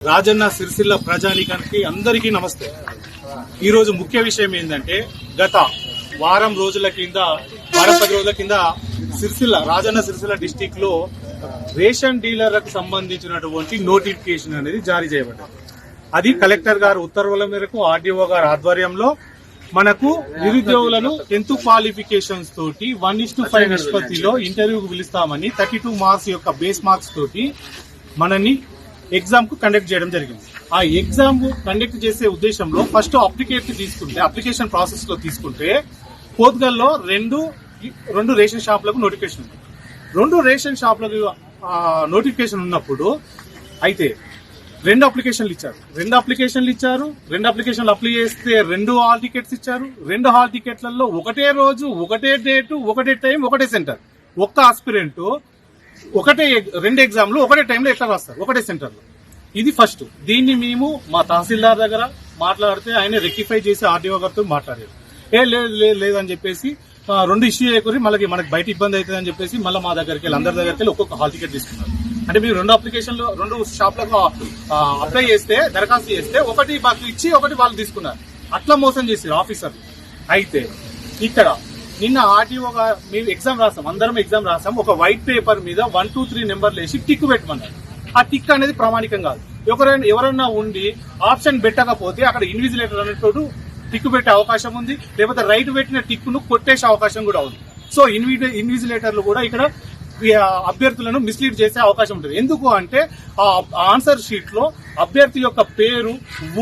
రాజన్న సిరిసిల్ల ప్రజానీకానికి అందరికీ నమస్తే. ఈ రోజు ముఖ్య విషయం ఏంటంటే గత వారం 10 రోజుల కింద రాజన్న సిరిసిల్ల డిస్టిక్ లో రేషన్ డీలర్లకు సంబంధించినటువంటి నోటిఫికేషన్ అనేది జారీ చేయబడ్డది. అది కలెక్టర్ గారు ఉత్తర్వుల మేరకు ఆర్డీఓ గారి ఆధ్వర్యంలో మనకు నిరుద్యోగులను 10th క్వాలిఫికేషన్స్ తోటి 1:5 నిష్పత్తిలో ఇంటర్వ్యూకు పిలుస్తామని 32 మార్క్స్ యొక్క బేస్ మార్క్స్ తోటి మనని ఎగ్జామ్ కు కండక్ట్ చేయడం జరిగింది. ఆ ఎగ్జామ్ కండక్ట్ చేసే ఉద్దేశంలో ఫస్ట్ అప్లికేషన్ ప్రాసెస్ లో తీసుకుంటే పోత్గల్లో రెండు రేషన్ షాపులకు నోటిఫికేషన్ ఉంది. 2 రేషన్ షాపులకు నోటిఫికేషన్ ఉన్నప్పుడు అయితే 2 అప్లికేషన్లు ఇచ్చారు. 2 అప్లికేషన్లు అప్లై చేస్తే 2 హాల్ టికెట్స్ ఇచ్చారు. 2 హాల్ టికెట్లలో ఒకటే రోజు, ఒకటే డేటు, ఒకటే టైం, ఒకటే సెంటర్. ఒక్క ఆస్పిరెంట్ 2 ఎగ్జామ్లు ఒకటే టైంలో ఎట్లా రాస్తారు, ఒకటే సెంటర్ లో. ఇది ఫస్ట్. దీన్ని మేము మా తహసీల్దార్ దగ్గర మాట్లాడితే ఆయన రెక్టిఫై చేసి ఆర్డీఓ గారితో మాట్లాడారు. లేదని చెప్పేసి 2 ఇష్యూ చేయకూరి మనకి బయట ఇబ్బంది అవుతుంది అని చెప్పేసి మళ్ళీ మా దగ్గరికి వెళ్ళి అందరి దగ్గరికి వెళ్ళి ఒక్కొక్క హాల్ టికెట్ తీసుకున్నారు. అంటే మీరు 2 అప్లికేషన్లు 2 షాప్లకు అప్లై చేస్తే, దరఖాస్తు చేస్తే ఒకటి మాకు ఇచ్చి ఒకటి వాళ్ళు తీసుకున్నారు. అట్లా మోసం చేశారు ఆఫీసర్లు. అయితే ఇక్కడ నిన్న ఆర్టీఓగా మేము అందరం ఎగ్జామ్ రాసాం. ఒక వైట్ పేపర్ మీద 1, 2, 3 నెంబర్లు వేసి టిక్ పెట్టమన్నారు. ఆ టిక్ అనేది ప్రామాణికం కాదు. ఎవరైనా ఉండి ఆప్షన్ పెట్టకపోతే అక్కడ ఇన్విజిలేటర్ అనేటోడు టిక్ పెట్టే అవకాశం ఉంది, లేకపోతే రైట్ పెట్టిన టిక్ ను కొట్టేసే అవకాశం కూడా ఉంది. సో ఇన్విజిలేటర్లు కూడా ఇక్కడ అభ్యర్థులను మిస్లీడ్ చేసే అవకాశం ఉంటుంది. ఎందుకు అంటే ఆ ఆన్సర్ షీట్ లో అభ్యర్థి యొక్క పేరు,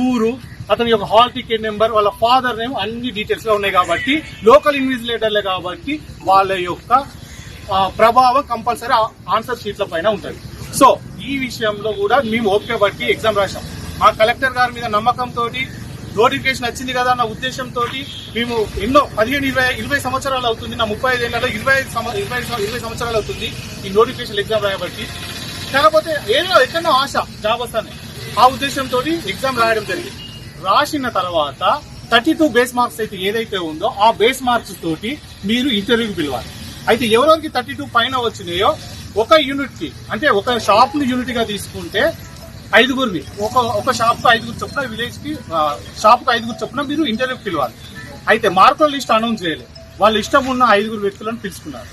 ఊరు, అతని యొక్క హాల్ టికెట్ నెంబర్, వాళ్ళ ఫాదర్ నేమ్ అన్ని డీటెయిల్స్ గా ఉన్నాయి కాబట్టి లోకల్ ఇన్విజిలేటర్లే కాబట్టి వాళ్ళ యొక్క ప్రభావం కంపల్సరీ ఆన్సర్ షీట్ల పైన ఉంటుంది. సో ఈ విషయంలో కూడా మేము ఓపిక బట్టి ఎగ్జామ్ రాశాం. మా కలెక్టర్ గారి మీద నమ్మకంతో నోటిఫికేషన్ వచ్చింది కదా అన్న ఉద్దేశంతో మేము ఎన్నో 15-20 సంవత్సరాలు అవుతుంది, నా 35 ఏళ్లలో 20 సంవత్సరాలు అవుతుంది ఈ నోటిఫికేషన్ ఎగ్జామ్ రాయబట్టి. కాకపోతే ఎక్కడో ఆశ జాబ్ వస్తానే ఆ ఉద్దేశంతో ఎగ్జామ్ రాయడం జరిగింది. రాసిన తర్వాత 32 బేస్ మార్క్స్ అయితే ఏదైతే ఉందో ఆ బేస్ మార్క్స్ తోటి మీరు ఇంటర్వ్యూకి పిలవాలి. అయితే ఎవరికి 32 పైన వచ్చినాయో ఒక యూనిట్ కి, అంటే ఒక షాప్ ని యూనిట్ గా తీసుకుంటే 5గురిని, ఒక షాప్ కు 5గురు చొప్పున, విలేజ్ కి షాప్ కు 5గురు చొప్పున మీరు ఇంటర్వ్యూకి పిలవాలి. అయితే మార్కుల లిస్ట్ అనౌన్స్ చేయలేదు. వాళ్ళ ఇష్టం ఉన్న 5గురు వ్యక్తులను పిలుచుకున్నారు.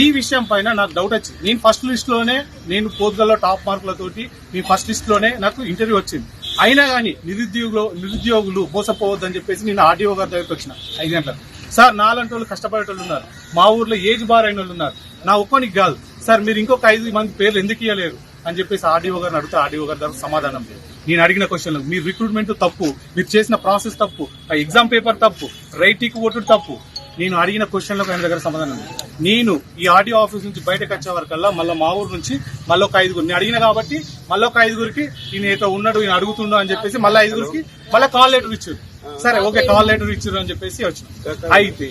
ఈ విషయం పైన నాకు డౌట్ వచ్చింది. నేను ఫస్ట్ లిస్ట్ లోనే, నేను పోత్గల్లో టాప్ మార్కులతోటి ఫస్ట్ లిస్ట్ లోనే నాకు ఇంటర్వ్యూ వచ్చింది. అయినా కానీ నిరుద్యోగులు మోసపోవద్దని చెప్పేసి నేను ఆర్డీఓ గారి దగ్గరికి వచ్చిన 5 గంటలకు. సార్, నాలాంటి వాళ్ళు కష్టపడేటోళ్ళు ఉన్నారు, మా ఊర్లో ఏజ్ బార్ అయిన వాళ్ళు ఉన్నారు, నా ఒక్కనికి కాదు సార్, మీరు ఇంకొక 5 మంది పేర్లు ఎందుకు ఇవ్వలేరు అని చెప్పేసి ఆర్డీఓ గారిని అడిగితే ఆర్డీఓ గారి దగ్గర సమాధానం లేదు. నేను అడిగిన క్వశ్చన్లు, మీరు రిక్రూట్మెంట్ తప్పు, మీరు చేసిన ప్రాసెస్ తప్పు, ఆ ఎగ్జామ్ పేపర్ తప్పు, రైటింగ్ ఓటు తప్పు. నేను అడిగిన క్వశ్చన్లకు ఆయన దగ్గర సమాధానం లేదు. నేను ఈ ఆర్డీఓ ఆఫీస్ నుంచి బయటకు వచ్చే వరకల్లా మళ్ళీ మా ఊరు నుంచి మళ్ళీ ఒక 5గురు నేను అడిగిన కాబట్టి మళ్ళీ ఒక 5గురికి ఈయన ఏదో ఉన్నాడు, ఈయన అడుగుతుండో అని చెప్పేసి మళ్ళీ 5గురికి మళ్ళీ కాల్ లెటర్ ఇచ్చారు. సరే, ఓకే, కాల్ లెటర్ ఇచ్చారు అని చెప్పేసి వచ్చిన. అయితే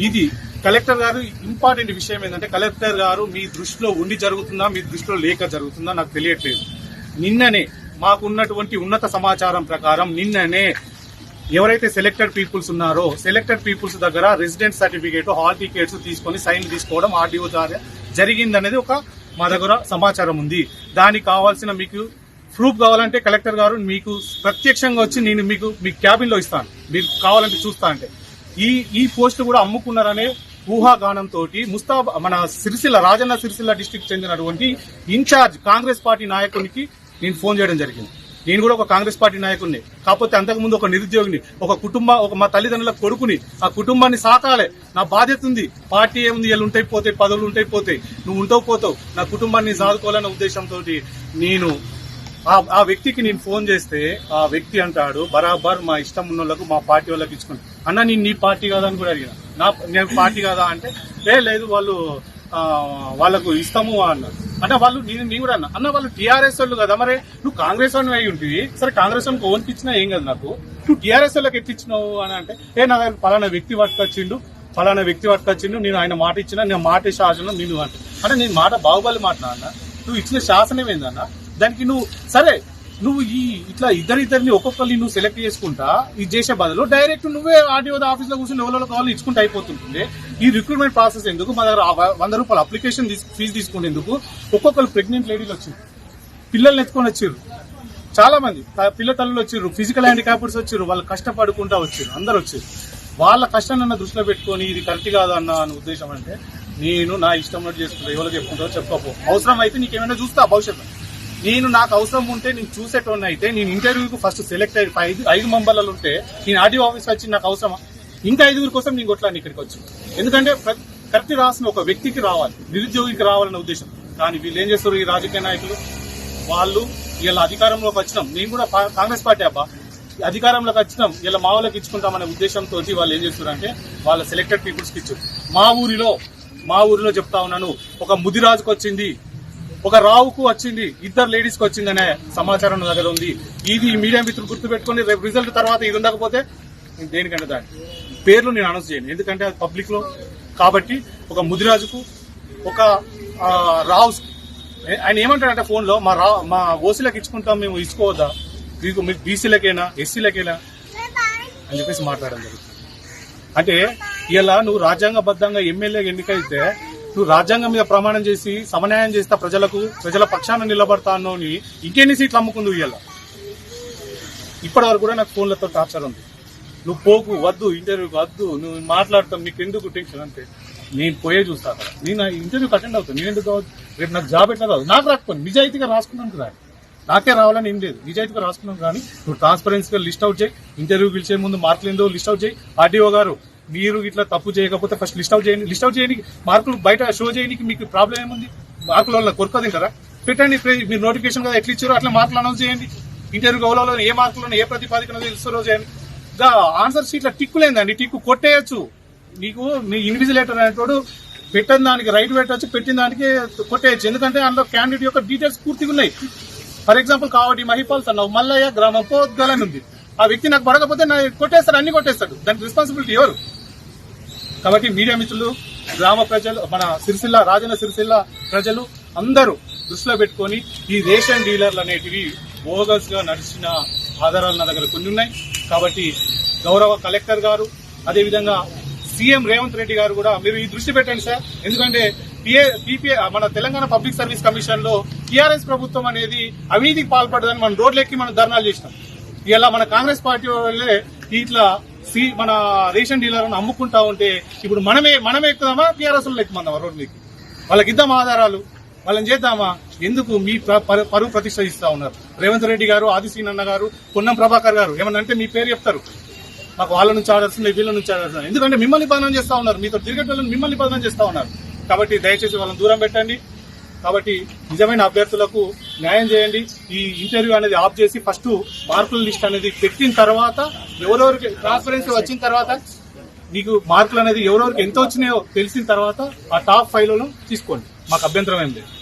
ఇది కలెక్టర్ గారు ఇంపార్టెంట్ విషయం ఏంటంటే, కలెక్టర్ గారు మీ దృష్టిలో ఉండి జరుగుతుందా, మీ దృష్టిలో లేక జరుగుతుందా నాకు తెలియట్లేదు. నిన్ననే మాకున్నటువంటి ఉన్నత సమాచారం ప్రకారం నిన్ననే ఎవరైతే సెలెక్టెడ్ పీపుల్స్ ఉన్నారో సెలెక్టెడ్ పీపుల్స్ దగ్గర రెసిడెంట్ సర్టిఫికేట్, హాల్ టికెట్స్ తీసుకొని సైన్ తీసుకోవడం ఆర్డీఓ ద్వారా జరిగిందనేది మా దగ్గర సమాచారం ఉంది. దానికి కావాల్సిన మీకు ప్రూఫ్ కావాలంటే కలెక్టర్ గారు మీకు ప్రత్యక్షంగా వచ్చి నేను మీ క్యాబిన్ లో ఇస్తాను, మీరు కావాలంటే చూస్తా అంటే. ఈ పోస్ట్ కూడా అమ్ముకున్నారనే ఊహాగానంతో మన రాజన్న సిరిసిల్ల డిస్టిక్ చెందినటువంటి ఇన్ఛార్జ్ కాంగ్రెస్ పార్టీ నాయకునికి నేను ఫోన్ చేయడం జరిగింది. నేను కూడా ఒక కాంగ్రెస్ పార్టీ నాయకుడిని, కాకపోతే అంతకుముందు ఒక నిరుద్యోగిని, మా తల్లిదండ్రుల కొడుకుని, ఆ కుటుంబాన్ని సాకాలే, నా బాధ్యత ఉంది. పార్టీ ఏముంది, వీళ్ళు ఉంటాయి పోతాయి, పదవులు ఉంటాయి పోతాయి, నువ్వు ఉంటావు పోతావు, నా కుటుంబాన్ని సాదుకోవాలనే ఉద్దేశంతో నేను ఆ వ్యక్తికి నేను ఫోన్ చేస్తే ఆ వ్యక్తి అంటాడు, బరాబర్ మా ఇష్టం ఉన్న వాళ్ళకు, మా పార్టీ వాళ్ళకి ఇచ్చుకుని. అన్న, నేను నీ పార్టీ కాదా అని కూడా అడిగిన. నేను పార్టీ కాదా అంటే లేదు, వాళ్ళకు ఇస్తాము అన్నారు. అంటే వాళ్ళు నేను కూడా అన్న వాళ్ళు టీఆర్ఎస్ వాళ్ళు కదా, మరి నువ్వు కాంగ్రెస్ వాళ్ళని అయి ఉంటుంది, సరే కాంగ్రెస్ వాళ్ళకి ఓన్కి ఇచ్చినా ఏం కదా, నాకు నువ్వు టీఆర్ఎస్ వాళ్ళకి ఎట్టిచ్చినావు అని అంటే నా పలానా వ్యక్తి పట్టుకొచ్చిండు, నేను ఆయన మాట ఇచ్చిన, నేను మాట శాసనం నేను అంటే నేను మాట బాహుబలి మాట అన్న, నువ్వు ఇచ్చిన శాసనం ఏందన్న, దానికి నువ్వు సరే నువ్వు ఇట్లా ఇద్దరిని ఒక్కొక్కరిని నువ్వు సెలెక్ట్ చేసుకుంటా ఇది చేసే బదులు డైరెక్ట్ నువ్వే ఆర్డీఓ ఆఫీస్ లో కూర్చొని ఎవరో కావాలి ఇచ్చుకుంటూ అయిపోతుంటుంది. ఈ రిక్రూట్మెంట్ ప్రాసెస్ ఎందుకు? మా దగ్గర 100 రూపాయలు అప్లికేషన్ ఫీజు తీసుకునేందుకు ఒక్కొక్కరు ప్రెగ్నెంట్ లేడీలు వచ్చింది, పిల్లల్ని ఎత్తుకొని వచ్చారు, చాలా మంది పిల్ల తల్లులు వచ్చారు, ఫిజికల్ హ్యాండిక్యాప్డ్స్ వచ్చారు, వాళ్ళు కష్టపడుకుంటా వచ్చారు, అందరు వచ్చారు. వాళ్ళ కష్టాన్ని దృష్టిలో పెట్టుకొని ఇది కరెక్ట్ కాదు అన్న ఉద్దేశం. అంటే నేను నా ఇష్టం చేసుకుంటా, ఎవరికి చెప్పుకుంటావో చెప్పకపో, అవసరం అయితే నీకేమైనా చూస్తా భవిష్యత్తు. నేను నాకు అవసరం ఉంటే నేను చూసేటోన్ని అయితే నేను ఇంటర్వ్యూకి ఫస్ట్ సెలెక్ట్ అయ్యి 5 మెంబర్లు ఉంటే నేను ఆర్డీఓ ఆఫీస్ వచ్చి నాకు అవసరమా? ఇంకా 5 కోసం నేను కొట్లాను ఇక్కడికి వచ్చి. ఎందుకంటే కరెక్ట్ రాసిన ఒక వ్యక్తికి రావాలి, నిరుద్యోగికి రావాలన్న ఉద్దేశం. కానీ వీళ్ళు ఏం చేస్తారు, ఈ రాజకీయ నాయకులు వాళ్ళు ఇలా అధికారంలోకి వచ్చినాం, నేను కూడా కాంగ్రెస్ పార్టీ అబ్బా, అధికారంలోకి వచ్చినాం ఇలా మా వాళ్ళకి ఇచ్చుకుంటామనే ఉద్దేశంతో వాళ్ళు ఏం చేస్తున్నారంటే వాళ్ళ సెలెక్టెడ్ పీపుల్స్ కి ఇచ్చారు. మా ఊరిలో చెప్తా ఉన్నాను, ఒక ముదిరాజుకు వచ్చింది, ఒక రావుకు వచ్చింది, 2 లేడీస్ కి వచ్చిందనే సమాచారం నా దగ్గర ఉంది. ఇది మీడియా మిత్రులు గుర్తు పెట్టుకుని రేపు రిజల్ట్ తర్వాత ఇది ఉండకపోతే దేనికంటే దాని పేర్లు నేను అనౌన్స్ చేయను, ఎందుకంటే అది పబ్లిక్ లో కాబట్టి. ఒక ముదిరాజుకు, ఒక రావు, ఆయన ఏమంటాడంటే ఫోన్ లో మా ఓసీలకు ఇచ్చుకుంటాం, మేము ఇచ్చుకోవద్దా, మీకు బీసీలకైనా ఎస్సీలకైనా అని చెప్పేసి మాట్లాడడం జరుగుతుంది. అంటే ఇలా నువ్వు రాజ్యాంగబద్ధంగా ఎమ్మెల్యే ఎన్నికైతే నువ్వు రాజ్యాంగం మీద ప్రమాణం చేసి సమన్యాయం చేస్తా, ప్రజల పక్షాన నిలబడతా అన్నోని ఇంకెన్ని సీట్లు అమ్ముకుందు ఇలా. ఇప్పటి వరకు కూడా నాకు ఫోన్లతో టార్చర్ ఉంది, నువ్వు పోకు, వద్దు, ఇంటర్వ్యూకి వద్దు, నువ్వు మాట్లాడతావు, నీకు ఎందుకు టెన్షన్ అంటే నేను పోయే చూస్తా కదా, నేను ఇంటర్వ్యూకి అటెండ్ అవుతాను. నేను ఎందుకు కావద్దు, రేపు నాకు జాబ్ ఎట్లా రాదు, నాకు రాకపోయింది, నిజాయితీగా రాసుకున్నాను కదా, నాకే రావాలని ఏం లేదు, నిజాయితీగా రాసుకున్నాను. కానీ నువ్వు ట్రాన్స్పరెన్సీగా లిస్ట్ అవుట్ చేయి, ఇంటర్వ్యూ పిలిచే ముందు మార్కులు ఏందో లిస్ట్ అవుట్ చేయి. ఆర్డీఓ గారు మీరు ఇట్లా తప్పు చేయకపోతే ఫస్ట్ లిస్ట్ అవుట్ చేయని మార్కులు బయట షో చేయడానికి మీకు ప్రాబ్లం ఏముంది? మార్కుల వల్ల కొరక తింటారా? పెట్టండి, మీరు నోటిఫికేషన్ కదా ఎట్లా ఇచ్చారో అట్లా మార్కులు అనౌన్స్ చేయండి. ఇంటర్వ్యూ గౌరవంలో ఏ మార్కులను ఏ ప్రతిపాదికన ఇస్తారో చేయండి. ఆన్సర్ షీట్ల టిక్కులేందండి, టిక్కు కొట్టేయచ్చు. నీకు నీ ఇన్విజిలేటర్ అనేటోడు పెట్టిన దానికి రైట్ పెట్టచ్చు, పెట్టిన దానికి కొట్టేయచ్చు. ఎందుకంటే అందులో క్యాండిడేట్ యొక్క డీటెయిల్స్ పూర్తిగా ఉన్నాయి. ఫర్ ఎగ్జాంపుల్ కావటి మహిపాల్స్ అన్నావు, మల్లయ్య గ్రామం పోద్గలని ఉంది. ఆ వ్యక్తి నాకు పడకపోతే కొట్టేస్తాడు, అన్ని కొట్టేస్తాడు. దానికి రెస్పాన్సిబిలిటీ ఎవరు? కాబట్టి మీడియా మిత్రులు, గ్రామ ప్రజలు, మన సిరిసిల్ల రాజన్న సిరిసిల్ల ప్రజలు అందరూ దృష్టిలో పెట్టుకుని ఈ రేషన్ డీలర్లు అనేటివి బోగస్ గా నడిచిన ఆధారాలు నా దగ్గర కొన్ని ఉన్నాయి. కాబట్టి గౌరవ కలెక్టర్ గారు, అదేవిధంగా సీఎం రేవంత్ రెడ్డి గారు కూడా మీరు ఈ దృష్టి పెట్టండి సార్. ఎందుకంటే మన తెలంగాణ పబ్లిక్ సర్వీస్ కమిషన్ లో టీఆర్ఎస్ ప్రభుత్వం అనేది అవినీతికి పాల్పడదని మనం రోడ్లెక్కి మనం ధర్నాలు చేసినాం. ఇలా మన కాంగ్రెస్ పార్టీ వాళ్ళే ఇట్లా మన రేషన్ డీలర్లను అమ్ముకుంటా ఉంటే ఇప్పుడు మనమే ఎక్కుదామా, టీఆర్ఎస్ లో ఎక్కుమందామా రోడ్ మీకు? వాళ్ళకి ఇద్దామా ఆధారాలు, వాళ్ళని చేద్దామా? ఎందుకు మీ పరువు ప్రతిష్ట ఇస్తా ఉన్నారు? రేవంత్ రెడ్డి గారు, ఆదిశీనన్న గారు, పొన్నం ప్రభాకర్ గారు ఏమన్నా అంటే మీ పేరు చెప్తారు, మాకు వాళ్ళ నుంచి ఆర్డర్స్ ఉన్నాయి, వీళ్ళ నుంచి ఆర్డర్స్ ఉన్నాయి. ఎందుకంటే మిమ్మల్ని బదనం చేస్తా ఉన్నారు, మీతో తిరిగేటోళ్ళని మిమ్మల్ని బదనం చేస్తా ఉన్నారు. కాబట్టి దయచేసి వాళ్ళని దూరం పెట్టండి. కాబట్టి నిజమైన అభ్యర్థులకు న్యాయం చేయండి. ఈ ఇంటర్వ్యూ అనేది ఆఫ్ చేసి ఫస్ట్ మార్కుల లిస్ట్ అనేది పెట్టిన తర్వాత, ఎవరెవరికి ట్రాన్స్పరెన్సీ వచ్చిన తర్వాత, మీకు మార్కులు అనేది ఎవరెవరికి ఎంత వచ్చినాయో తెలిసిన తర్వాత ఆ టాప్ 5 తీసుకోండి, మాకు అభ్యంతరం ఏం లేదు.